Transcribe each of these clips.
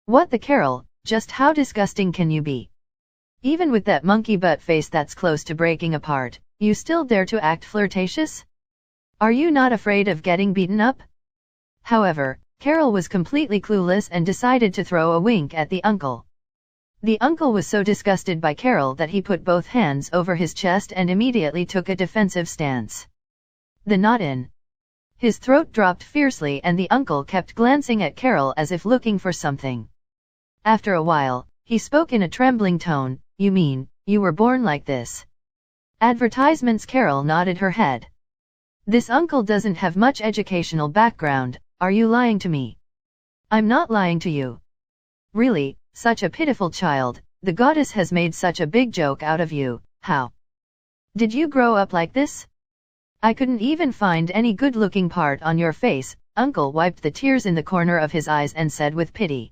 What the Carol, just how disgusting can you be? Even with that monkey butt face that's close to breaking apart, you still dare to act flirtatious? Are you not afraid of getting beaten up? However, Carol was completely clueless and decided to throw a wink at the uncle. The uncle was so disgusted by Carol that he put both hands over his chest and immediately took a defensive stance. The knot in his throat dropped fiercely and the uncle kept glancing at Carol as if looking for something. After a while, he spoke in a trembling tone, "You mean, you were born like this?" Advertisements. Carol nodded her head. This uncle doesn't have much educational background. Are you lying to me? I'm not lying to you. Really, such a pitiful child, the goddess has made such a big joke out of you. How did you grow up like this? I couldn't even find any good-looking part on your face. Uncle wiped the tears in the corner of his eyes and said with pity.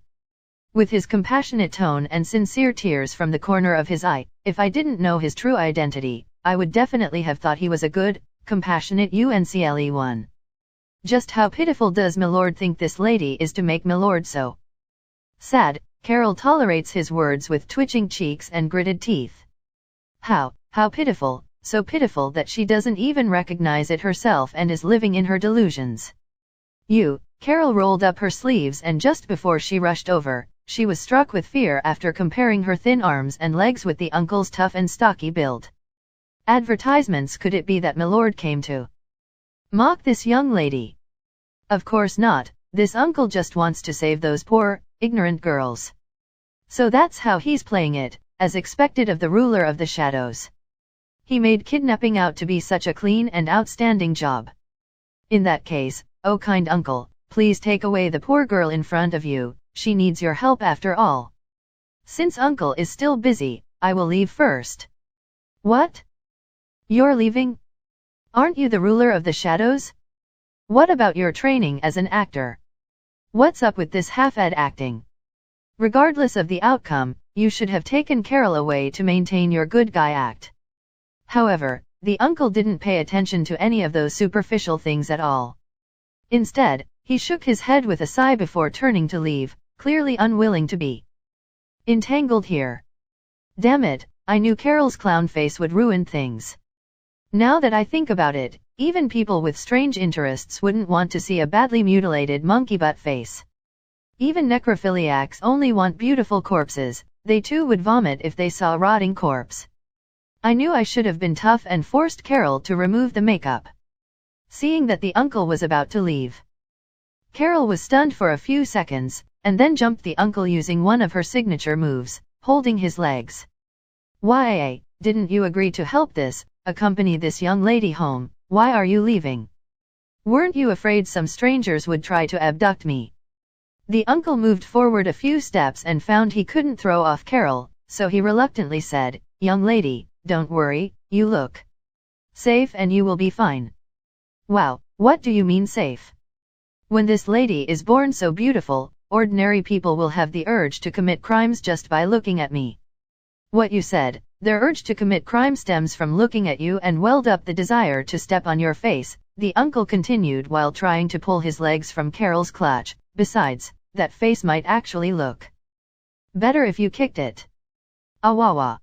With his compassionate tone and sincere tears from the corner of his eye, if I didn't know his true identity, I would definitely have thought he was a good, compassionate uncle one. Just how pitiful does Milord think this lady is to make Milord so sad? Carol tolerates his words with twitching cheeks and gritted teeth. How pitiful, so pitiful that she doesn't even recognize it herself and is living in her delusions. Carol rolled up her sleeves and just before she rushed over, she was struck with fear after comparing her thin arms and legs with the uncle's tough and stocky build. Advertisements. Could it be that Milord came to mock this young lady? Of course not, this uncle just wants to save those poor, ignorant girls. So that's how he's playing it, as expected of the ruler of the shadows. He made kidnapping out to be such a clean and outstanding job. In that case, oh kind uncle, please take away the poor girl in front of you, she needs your help after all. Since uncle is still busy, I will leave first. What? You're leaving? Aren't you the ruler of the shadows? What about your training as an actor? What's up with this half-ed acting? Regardless of the outcome, you should have taken Carol away to maintain your good guy act. However, the uncle didn't pay attention to any of those superficial things at all. Instead, he shook his head with a sigh before turning to leave, clearly unwilling to be entangled here. Damn it, I knew Carol's clown face would ruin things. Now that I think about it, even people with strange interests wouldn't want to see a badly mutilated monkey butt face. Even necrophiliacs only want beautiful corpses, they too would vomit if they saw a rotting corpse. I knew I should have been tough and forced Carol to remove the makeup. Seeing that the uncle was about to leave, Carol was stunned for a few seconds, and then jumped the uncle using one of her signature moves, holding his legs. Why, didn't you agree to help accompany this young lady home? Why are you leaving? Weren't you afraid some strangers would try to abduct me? The uncle moved forward a few steps and found he couldn't throw off Carol, so he reluctantly said, "Young lady, don't worry, you look safe and you will be fine." Wow, what do you mean safe? When this lady is born so beautiful, ordinary people will have the urge to commit crimes just by looking at me. What you said, their urge to commit crime stems from looking at you and welled up the desire to step on your face, the uncle continued while trying to pull his legs from Carol's clutch. Besides, that face might actually look better if you kicked it. Awawa.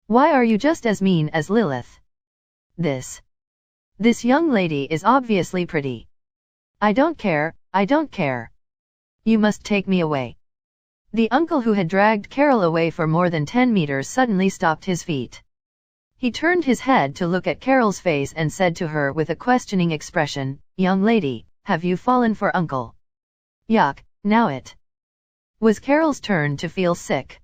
Why are you just as mean as Lilith? This young lady is obviously pretty. I don't care. You must take me away. The uncle who had dragged Carol away for more than 10 meters suddenly stopped his feet. He turned his head to look at Carol's face and said to her with a questioning expression, "Young lady, have you fallen for uncle?" Yuck, now it was Carol's turn to feel sick.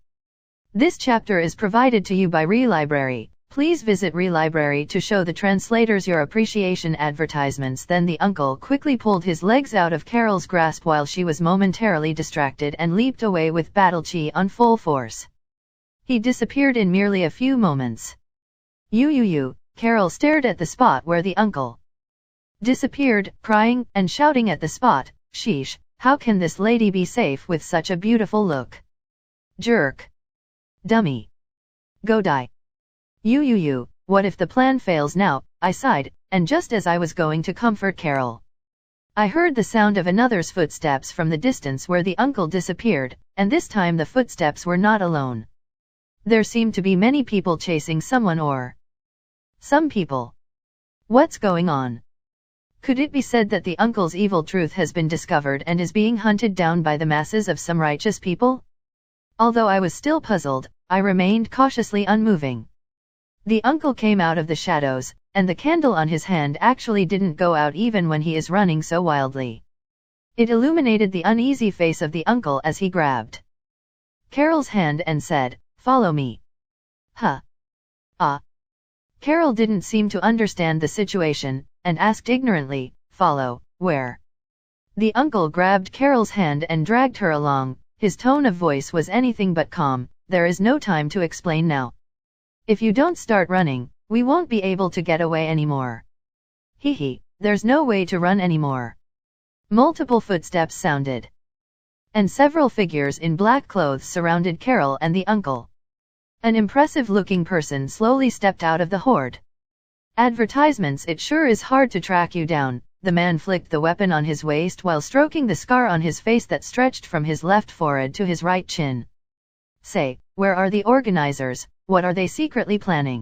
This chapter is provided to you by Relibrary. Please visit Relibrary to show the translators your appreciation. Advertisements. Then the uncle quickly pulled his legs out of Carol's grasp while she was momentarily distracted and leaped away with battle chi on full force. He disappeared in merely a few moments. Carol stared at the spot where the uncle disappeared, crying and shouting at the spot, "Sheesh, how can this lady be safe with such a beautiful look? Jerk. Dummy. Go die. What if the plan fails now?" I sighed, and just as I was going to comfort Carol, I heard the sound of another's footsteps from the distance where the uncle disappeared. and this time the footsteps were not alone. There seemed to be many people chasing someone or some people. What's going on? Could it be said that the uncle's evil truth has been discovered and is being hunted down by the masses of some righteous people? Although I was still puzzled, I remained cautiously unmoving. The uncle came out of the shadows, and the candle on his hand actually didn't go out even when he is running so wildly. It illuminated the uneasy face of the uncle as he grabbed Carol's hand and said, "Follow me." Huh? Ah. Carol didn't seem to understand the situation, and asked ignorantly, "Follow, where?" The uncle grabbed Carol's hand and dragged her along. His tone of voice was anything but calm. "There is no time to explain now. If you don't start running, we won't be able to get away anymore." Hee, there's no way to run anymore. Multiple footsteps sounded, and several figures in black clothes surrounded Carol and the uncle. An impressive-looking person slowly stepped out of the horde. "Advertisements, it sure is hard to track you down." The man flicked the weapon on his waist while stroking the scar on his face that stretched from his left forehead to his right chin. "Say, where are the organizers? What are they secretly planning?"